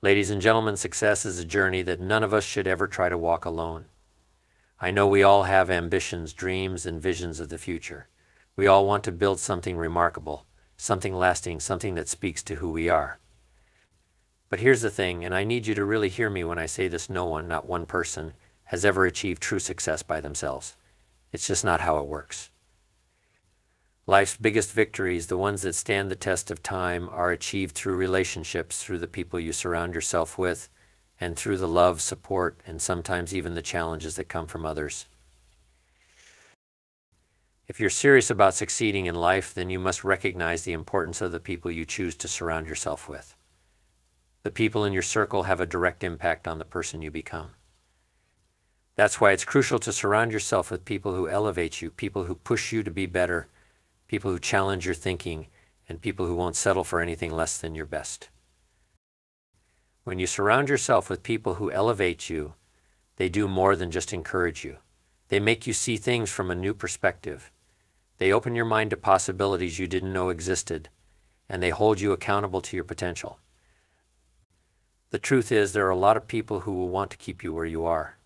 Ladies and gentlemen, success is a journey that none of us should ever try to walk alone. I know we all have ambitions, dreams, and visions of the future. We all want to build something remarkable, something lasting, something that speaks to who we are. But here's the thing, and I need you to really hear me when I say this: no one, not one person, has ever achieved true success by themselves. It's just not how it works. Life's biggest victories, the ones that stand the test of time, are achieved through relationships, through the people you surround yourself with, and through the love, support, and sometimes even the challenges that come from others. If you're serious about succeeding in life, then you must recognize the importance of the people you choose to surround yourself with. The people in your circle have a direct impact on the person you become. That's why it's crucial to surround yourself with people who elevate you, people who push you to be better, people who challenge your thinking, and people who won't settle for anything less than your best. When you surround yourself with people who elevate you, they do more than just encourage you. They make you see things from a new perspective. They open your mind to possibilities you didn't know existed, and they hold you accountable to your potential. The truth is, there are a lot of people who will want to keep you where you are.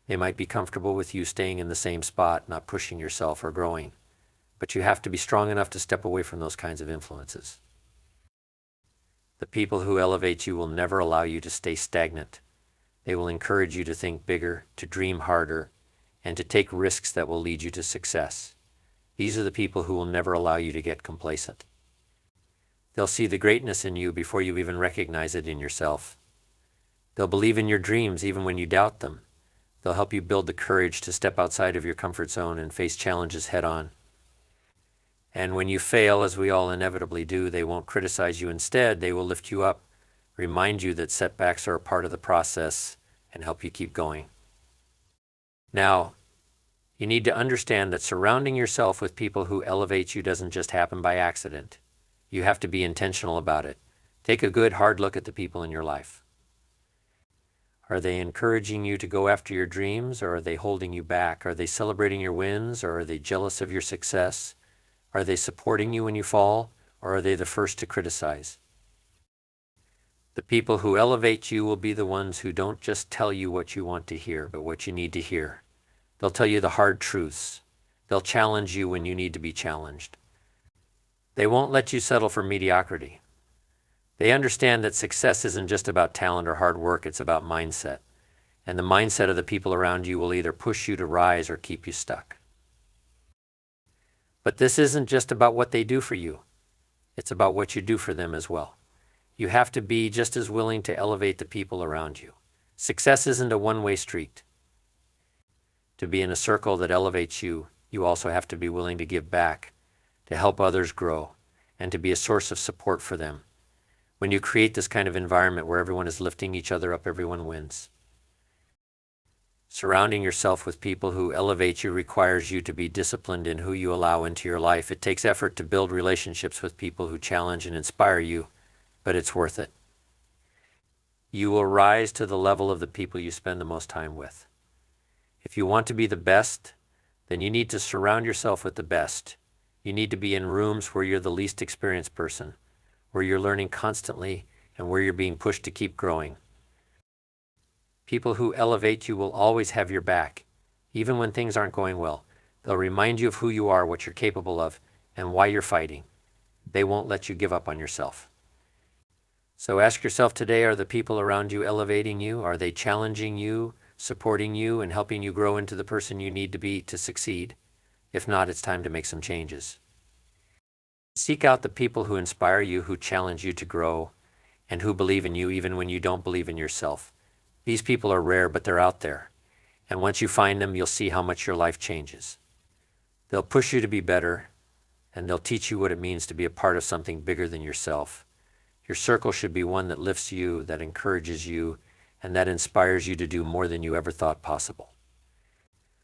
They might be comfortable with you staying in the same spot, not pushing yourself or growing. But you have to be strong enough to step away from those kinds of influences. The people who elevate you will never allow you to stay stagnant. They will encourage you to think bigger, to dream harder, and to take risks that will lead you to success. These are the people who will never allow you to get complacent. They'll see the greatness in you before you even recognize it in yourself. They'll believe in your dreams even when you doubt them. They'll help you build the courage to step outside of your comfort zone and face challenges head on. And when you fail, as we all inevitably do, they won't criticize you. Instead, they will lift you up, remind you that setbacks are a part of the process, and help you keep going. Now, you need to understand that surrounding yourself with people who elevate you doesn't just happen by accident. You have to be intentional about it. Take a good, hard look at the people in your life. Are they encouraging you to go after your dreams, or are they holding you back? Are they celebrating your wins, or are they jealous of your success? Are they supporting you when you fall, or are they the first to criticize? The people who elevate you will be the ones who don't just tell you what you want to hear, but what you need to hear. They'll tell you the hard truths. They'll challenge you when you need to be challenged. They won't let you settle for mediocrity. They understand that success isn't just about talent or hard work, it's about mindset. And the mindset of the people around you will either push you to rise or keep you stuck. But this isn't just about what they do for you. It's about what you do for them as well. You have to be just as willing to elevate the people around you. Success isn't a one-way street. To be in a circle that elevates you, you also have to be willing to give back, to help others grow, and to be a source of support for them. When you create this kind of environment where everyone is lifting each other up, everyone wins. Surrounding yourself with people who elevate you requires you to be disciplined in who you allow into your life. It takes effort to build relationships with people who challenge and inspire you, but it's worth it. You will rise to the level of the people you spend the most time with. If you want to be the best, then you need to surround yourself with the best. You need to be in rooms where you're the least experienced person, where you're learning constantly, and where you're being pushed to keep growing. People who elevate you will always have your back, even when things aren't going well. They'll remind you of who you are, what you're capable of, and why you're fighting. They won't let you give up on yourself. So ask yourself today, are the people around you elevating you? Are they challenging you, supporting you, and helping you grow into the person you need to be to succeed? If not, it's time to make some changes. Seek out the people who inspire you, who challenge you to grow, and who believe in you even when you don't believe in yourself. These people are rare, but they're out there. And once you find them, you'll see how much your life changes. They'll push you to be better, and they'll teach you what it means to be a part of something bigger than yourself. Your circle should be one that lifts you, that encourages you, and that inspires you to do more than you ever thought possible.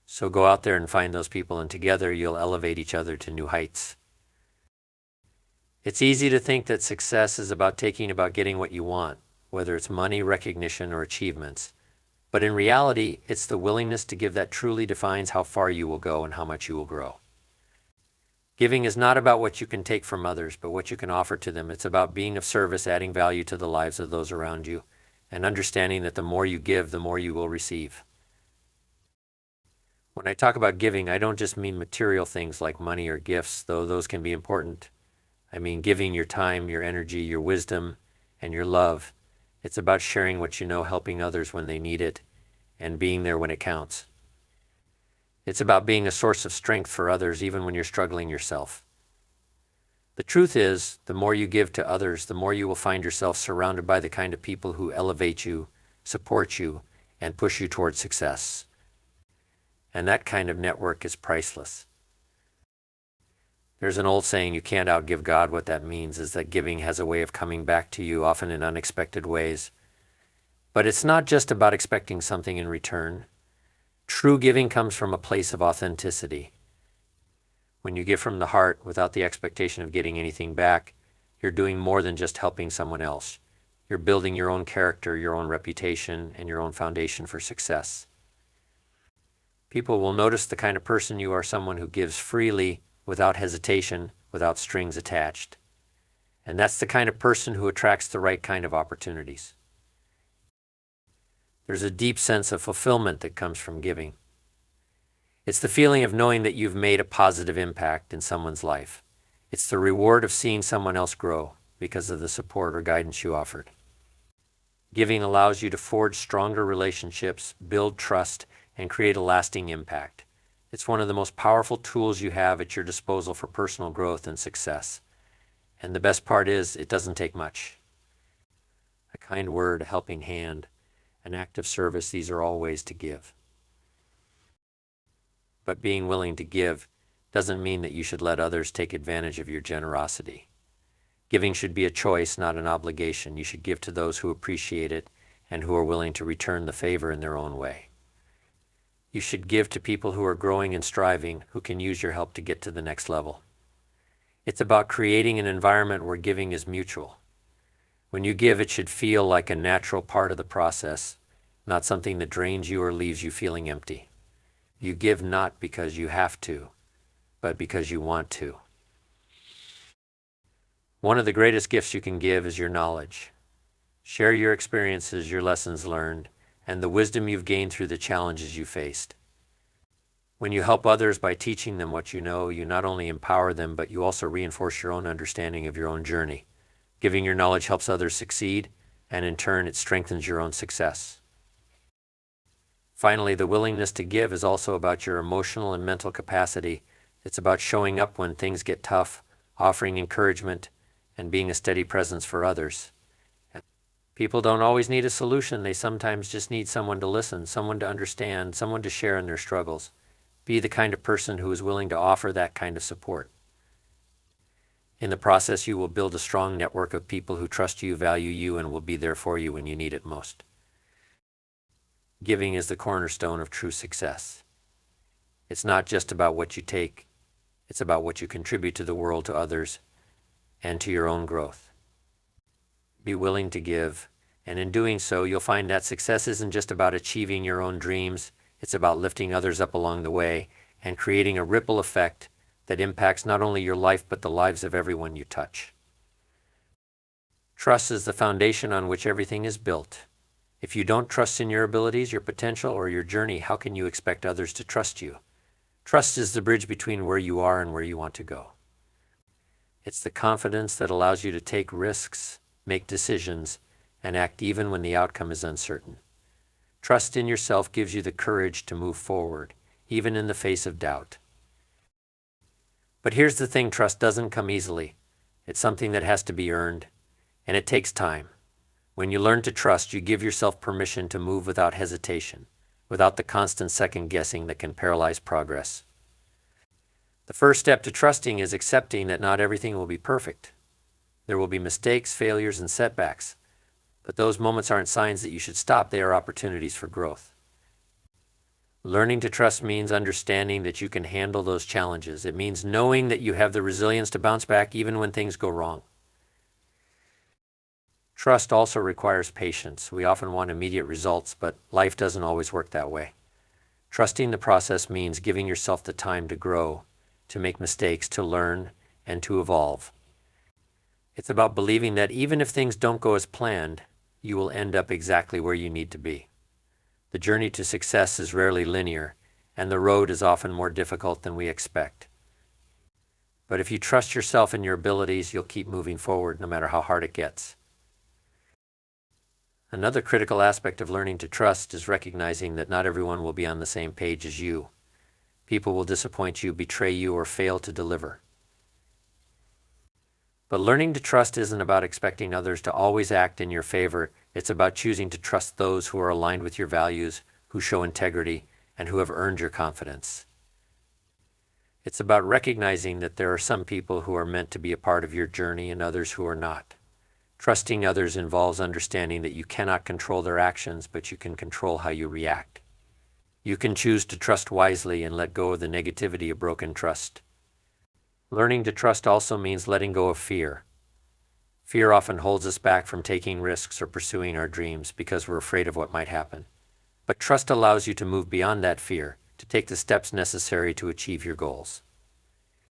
So go out there and find those people, and together you'll elevate each other to new heights. It's easy to think that success is about getting what you want, whether it's money, recognition, or achievements. But in reality, it's the willingness to give that truly defines how far you will go and how much you will grow. Giving is not about what you can take from others, but what you can offer to them. It's about being of service, adding value to the lives of those around you, and understanding that the more you give, the more you will receive. When I talk about giving, I don't just mean material things like money or gifts, though those can be important. I mean giving your time, your energy, your wisdom, and your love. It's about sharing what you know, helping others when they need it, and being there when it counts. It's about being a source of strength for others even when you're struggling yourself. The truth is, the more you give to others, the more you will find yourself surrounded by the kind of people who elevate you, support you, and push you towards success. And that kind of network is priceless. There's an old saying, you can't outgive God. What that means is that giving has a way of coming back to you, often in unexpected ways. But it's not just about expecting something in return. True giving comes from a place of authenticity. When you give from the heart without the expectation of getting anything back, you're doing more than just helping someone else. You're building your own character, your own reputation, and your own foundation for success. People will notice the kind of person you are, someone who gives freely, without hesitation, without strings attached. And that's the kind of person who attracts the right kind of opportunities. There's a deep sense of fulfillment that comes from giving. It's the feeling of knowing that you've made a positive impact in someone's life. It's the reward of seeing someone else grow because of the support or guidance you offered. Giving allows you to forge stronger relationships, build trust, and create a lasting impact. It's one of the most powerful tools you have at your disposal for personal growth and success. And the best part is, it doesn't take much. A kind word, a helping hand, an act of service, these are all ways to give. But being willing to give doesn't mean that you should let others take advantage of your generosity. Giving should be a choice, not an obligation. You should give to those who appreciate it and who are willing to return the favor in their own way. You should give to people who are growing and striving, who can use your help to get to the next level. It's about creating an environment where giving is mutual. When you give, it should feel like a natural part of the process, not something that drains you or leaves you feeling empty. You give not because you have to, but because you want to. One of the greatest gifts you can give is your knowledge. Share your experiences, your lessons learned, and the wisdom you've gained through the challenges you faced. When you help others by teaching them what you know, you not only empower them, but you also reinforce your own understanding of your own journey. Giving your knowledge helps others succeed, and in turn, it strengthens your own success. Finally, the willingness to give is also about your emotional and mental capacity. It's about showing up when things get tough, offering encouragement, and being a steady presence for others. People don't always need a solution. They sometimes just need someone to listen, someone to understand, someone to share in their struggles. Be the kind of person who is willing to offer that kind of support. In the process, you will build a strong network of people who trust you, value you, and will be there for you when you need it most. Giving is the cornerstone of true success. It's not just about what you take, it's about what you contribute to the world, to others, and to your own growth. Be willing to give, and in doing so, you'll find that success isn't just about achieving your own dreams, it's about lifting others up along the way and creating a ripple effect that impacts not only your life but the lives of everyone you touch. Trust is the foundation on which everything is built. If you don't trust in your abilities, your potential, or your journey, how can you expect others to trust you? Trust is the bridge between where you are and where you want to go. It's the confidence that allows you to take risks, make decisions, and act even when the outcome is uncertain. Trust in yourself gives you the courage to move forward, even in the face of doubt. But here's the thing, trust doesn't come easily. It's something that has to be earned, and it takes time. When you learn to trust, you give yourself permission to move without hesitation, without the constant second-guessing that can paralyze progress. The first step to trusting is accepting that not everything will be perfect. There will be mistakes, failures, and setbacks, but those moments aren't signs that you should stop. They are opportunities for growth. Learning to trust means understanding that you can handle those challenges. It means knowing that you have the resilience to bounce back even when things go wrong. Trust also requires patience. We often want immediate results, but life doesn't always work that way. Trusting the process means giving yourself the time to grow, to make mistakes, to learn, and to evolve. It's about believing that even if things don't go as planned, you will end up exactly where you need to be. The journey to success is rarely linear, and the road is often more difficult than we expect. But if you trust yourself and your abilities, you'll keep moving forward no matter how hard it gets. Another critical aspect of learning to trust is recognizing that not everyone will be on the same page as you. People will disappoint you, betray you, or fail to deliver. But learning to trust isn't about expecting others to always act in your favor. It's about choosing to trust those who are aligned with your values, who show integrity, and who have earned your confidence. It's about recognizing that there are some people who are meant to be a part of your journey and others who are not. Trusting others involves understanding that you cannot control their actions, but you can control how you react. You can choose to trust wisely and let go of the negativity of broken trust. Learning to trust also means letting go of fear. Fear often holds us back from taking risks or pursuing our dreams because we're afraid of what might happen. But trust allows you to move beyond that fear, to take the steps necessary to achieve your goals.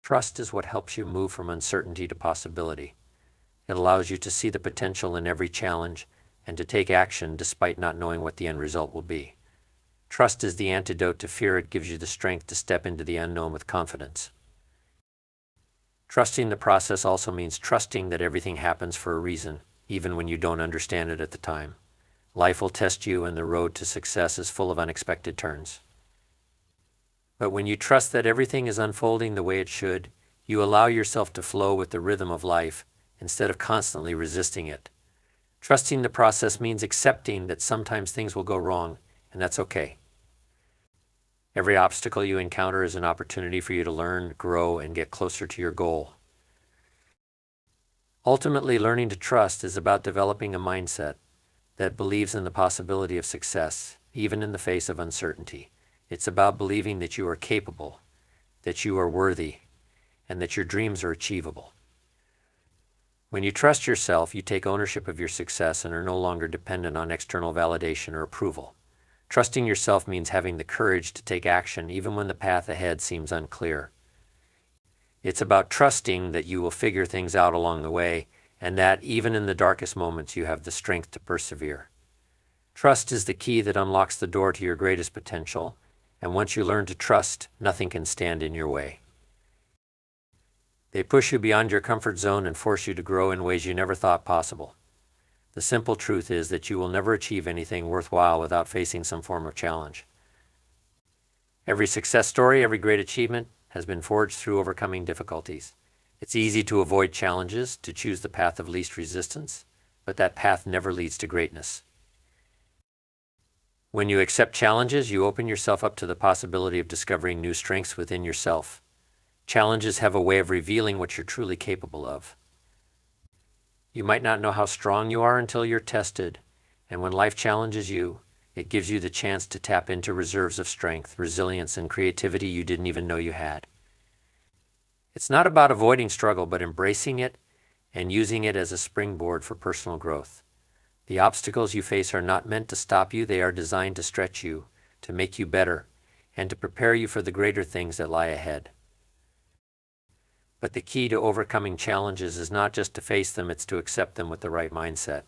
Trust is what helps you move from uncertainty to possibility. It allows you to see the potential in every challenge and to take action despite not knowing what the end result will be. Trust is the antidote to fear. It gives you the strength to step into the unknown with confidence. Trusting the process also means trusting that everything happens for a reason, even when you don't understand it at the time. Life will test you, and the road to success is full of unexpected turns. But when you trust that everything is unfolding the way it should, you allow yourself to flow with the rhythm of life instead of constantly resisting it. Trusting the process means accepting that sometimes things will go wrong, and that's okay. Every obstacle you encounter is an opportunity for you to learn, grow, and get closer to your goal. Ultimately, learning to trust is about developing a mindset that believes in the possibility of success, even in the face of uncertainty. It's about believing that you are capable, that you are worthy, and that your dreams are achievable. When you trust yourself, you take ownership of your success and are no longer dependent on external validation or approval. Trusting yourself means having the courage to take action even when the path ahead seems unclear. It's about trusting that you will figure things out along the way, and that even in the darkest moments you have the strength to persevere. Trust is the key that unlocks the door to your greatest potential, and once you learn to trust, nothing can stand in your way. They push you beyond your comfort zone and force you to grow in ways you never thought possible. The simple truth is that you will never achieve anything worthwhile without facing some form of challenge. Every success story, every great achievement has been forged through overcoming difficulties. It's easy to avoid challenges, to choose the path of least resistance, but that path never leads to greatness. When you accept challenges, you open yourself up to the possibility of discovering new strengths within yourself. Challenges have a way of revealing what you're truly capable of. You might not know how strong you are until you're tested, and when life challenges you, it gives you the chance to tap into reserves of strength, resilience, and creativity you didn't even know you had. It's not about avoiding struggle, but embracing it and using it as a springboard for personal growth. The obstacles you face are not meant to stop you. They are designed to stretch you, to make you better, and to prepare you for the greater things that lie ahead. But the key to overcoming challenges is not just to face them, it's to accept them with the right mindset.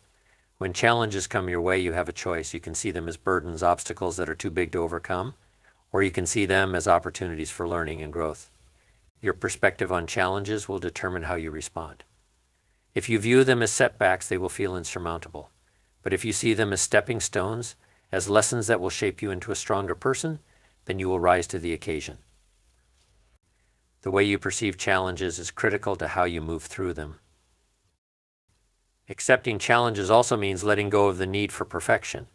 When challenges come your way, you have a choice. You can see them as burdens, obstacles that are too big to overcome, or you can see them as opportunities for learning and growth. Your perspective on challenges will determine how you respond. If you view them as setbacks, they will feel insurmountable. But if you see them as stepping stones, as lessons that will shape you into a stronger person, then you will rise to the occasion. The way you perceive challenges is critical to how you move through them. Accepting challenges also means letting go of the need for perfection.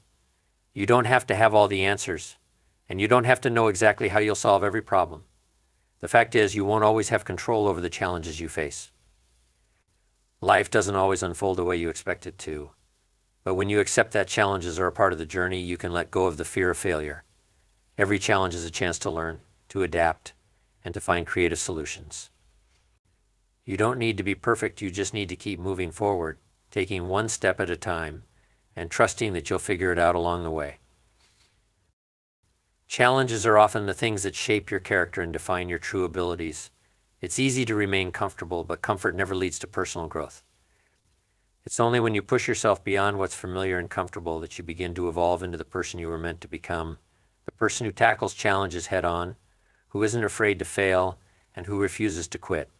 You don't have to have all the answers, and you don't have to know exactly how you'll solve every problem. The fact is, you won't always have control over the challenges you face. Life doesn't always unfold the way you expect it to, but when you accept that challenges are a part of the journey, you can let go of the fear of failure. Every challenge is a chance to learn, to adapt, and to find creative solutions. You don't need to be perfect, you just need to keep moving forward, taking one step at a time, and trusting that you'll figure it out along the way. Challenges are often the things that shape your character and define your true abilities. It's easy to remain comfortable, but comfort never leads to personal growth. It's only when you push yourself beyond what's familiar and comfortable that you begin to evolve into the person you were meant to become, the person who tackles challenges head on, who isn't afraid to fail, and who refuses to quit.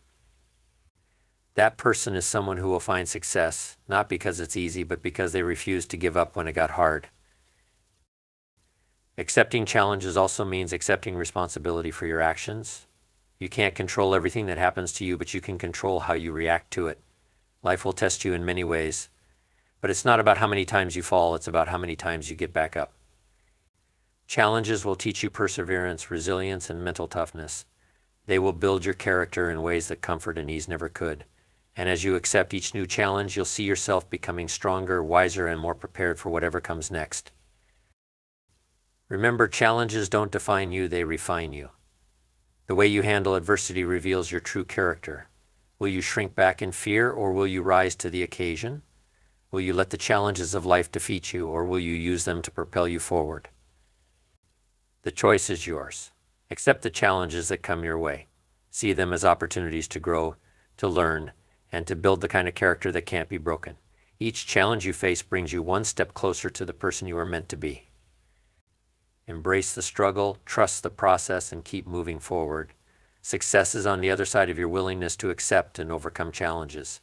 That person is someone who will find success, not because it's easy, but because they refused to give up when it got hard. Accepting challenges also means accepting responsibility for your actions. You can't control everything that happens to you, but you can control how you react to it. Life will test you in many ways, but it's not about how many times you fall, it's about how many times you get back up. Challenges will teach you perseverance, resilience, and mental toughness. They will build your character in ways that comfort and ease never could. And as you accept each new challenge, you'll see yourself becoming stronger, wiser, and more prepared for whatever comes next. Remember, challenges don't define you, they refine you. The way you handle adversity reveals your true character. Will you shrink back in fear, or will you rise to the occasion? Will you let the challenges of life defeat you, or will you use them to propel you forward? The choice is yours. Accept the challenges that come your way. See them as opportunities to grow, to learn, and to build the kind of character that can't be broken. Each challenge you face brings you one step closer to the person you are meant to be. Embrace the struggle, trust the process, and keep moving forward. Success is on the other side of your willingness to accept and overcome challenges.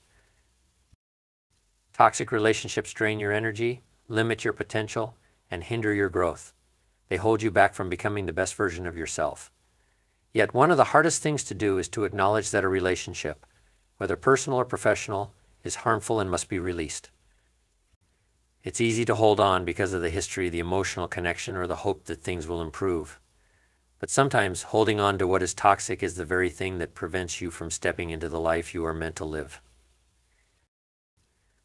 Toxic relationships drain your energy, limit your potential, and hinder your growth. They hold you back from becoming the best version of yourself. Yet one of the hardest things to do is to acknowledge that a relationship, whether personal or professional, is harmful and must be released. It's easy to hold on because of the history, the emotional connection, or the hope that things will improve. But sometimes holding on to what is toxic is the very thing that prevents you from stepping into the life you are meant to live.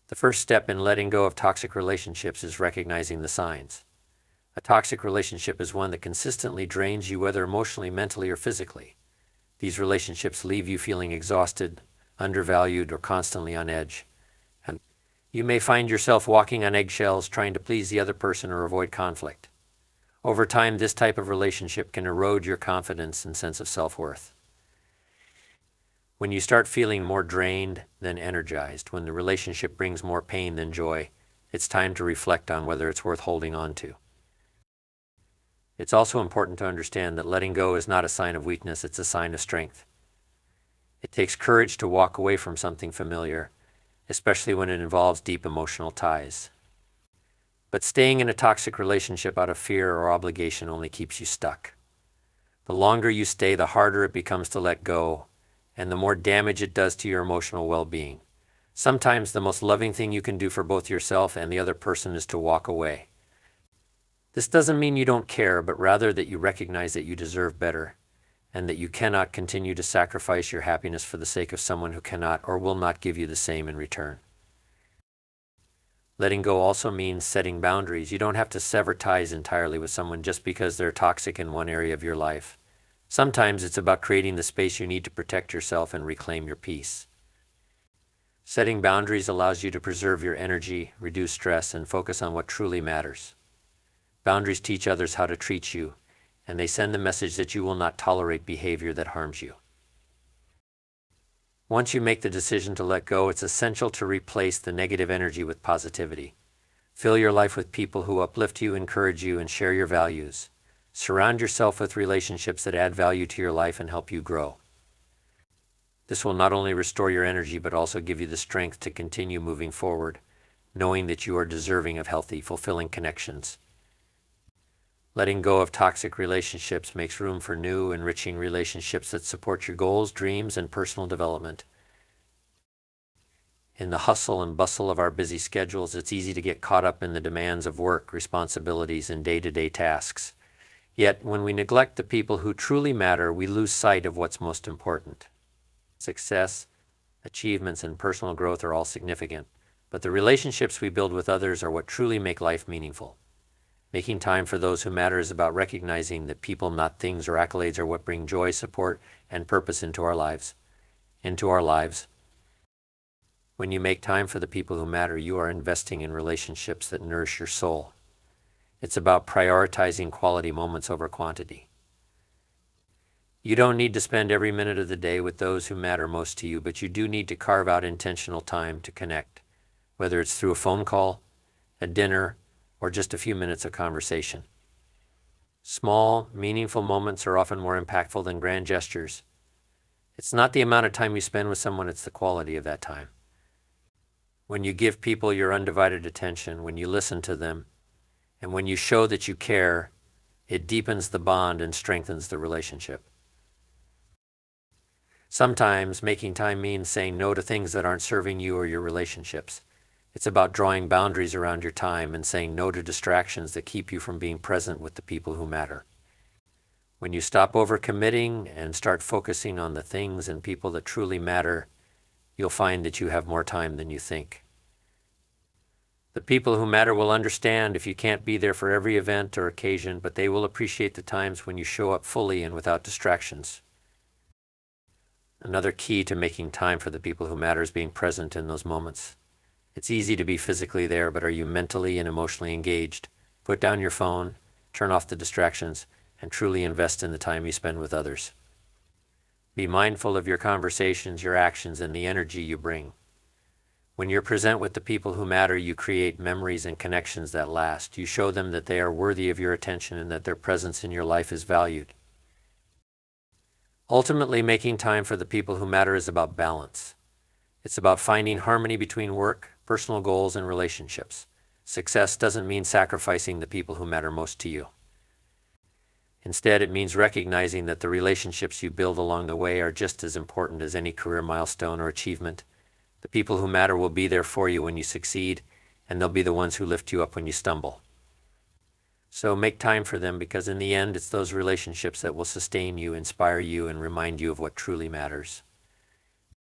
The first step in letting go of toxic relationships is recognizing the signs. A toxic relationship is one that consistently drains you, whether emotionally, mentally, or physically. These relationships leave you feeling exhausted, undervalued, or constantly on edge. And you may find yourself walking on eggshells, trying to please the other person or avoid conflict. Over time, this type of relationship can erode your confidence and sense of self-worth. When you start feeling more drained than energized, when the relationship brings more pain than joy, it's time to reflect on whether it's worth holding on to. It's also important to understand that letting go is not a sign of weakness, it's a sign of strength. It takes courage to walk away from something familiar, especially when it involves deep emotional ties. But staying in a toxic relationship out of fear or obligation only keeps you stuck. The longer you stay, the harder it becomes to let go, and the more damage it does to your emotional well-being. Sometimes the most loving thing you can do for both yourself and the other person is to walk away. This doesn't mean you don't care, but rather that you recognize that you deserve better, and that you cannot continue to sacrifice your happiness for the sake of someone who cannot or will not give you the same in return. Letting go also means setting boundaries. You don't have to sever ties entirely with someone just because they're toxic in one area of your life. Sometimes it's about creating the space you need to protect yourself and reclaim your peace. Setting boundaries allows you to preserve your energy, reduce stress, and focus on what truly matters. Boundaries teach others how to treat you, and they send the message that you will not tolerate behavior that harms you. Once you make the decision to let go, it's essential to replace the negative energy with positivity. Fill your life with people who uplift you, encourage you, and share your values. Surround yourself with relationships that add value to your life and help you grow. This will not only restore your energy, but also give you the strength to continue moving forward, knowing that you are deserving of healthy, fulfilling connections. Letting go of toxic relationships makes room for new, enriching relationships that support your goals, dreams, and personal development. In the hustle and bustle of our busy schedules, it's easy to get caught up in the demands of work, responsibilities, and day-to-day tasks. Yet, when we neglect the people who truly matter, we lose sight of what's most important. Success, achievements, and personal growth are all significant, but the relationships we build with others are what truly make life meaningful. Making time for those who matter is about recognizing that people, not things or accolades, are what bring joy, support, and purpose into our lives. When you make time for the people who matter, you are investing in relationships that nourish your soul. It's about prioritizing quality moments over quantity. You don't need to spend every minute of the day with those who matter most to you, but you do need to carve out intentional time to connect, whether it's through a phone call, a dinner, or just a few minutes of conversation. Small, meaningful moments are often more impactful than grand gestures. It's not the amount of time you spend with someone, it's the quality of that time. When you give people your undivided attention, when you listen to them, and when you show that you care, it deepens the bond and strengthens the relationship. Sometimes making time means saying no to things that aren't serving you or your relationships. It's about drawing boundaries around your time and saying no to distractions that keep you from being present with the people who matter. When you stop overcommitting and start focusing on the things and people that truly matter, you'll find that you have more time than you think. The people who matter will understand if you can't be there for every event or occasion, but they will appreciate the times when you show up fully and without distractions. Another key to making time for the people who matter is being present in those moments. It's easy to be physically there, but are you mentally and emotionally engaged? Put down your phone, turn off the distractions, and truly invest in the time you spend with others. Be mindful of your conversations, your actions, and the energy you bring. When you're present with the people who matter, you create memories and connections that last. You show them that they are worthy of your attention and that their presence in your life is valued. Ultimately, making time for the people who matter is about balance. It's about finding harmony between work, personal goals, and relationships. Success doesn't mean sacrificing the people who matter most to you. Instead, it means recognizing that the relationships you build along the way are just as important as any career milestone or achievement. The people who matter will be there for you when you succeed, and they'll be the ones who lift you up when you stumble. So make time for them, because in the end, it's those relationships that will sustain you, inspire you, and remind you of what truly matters.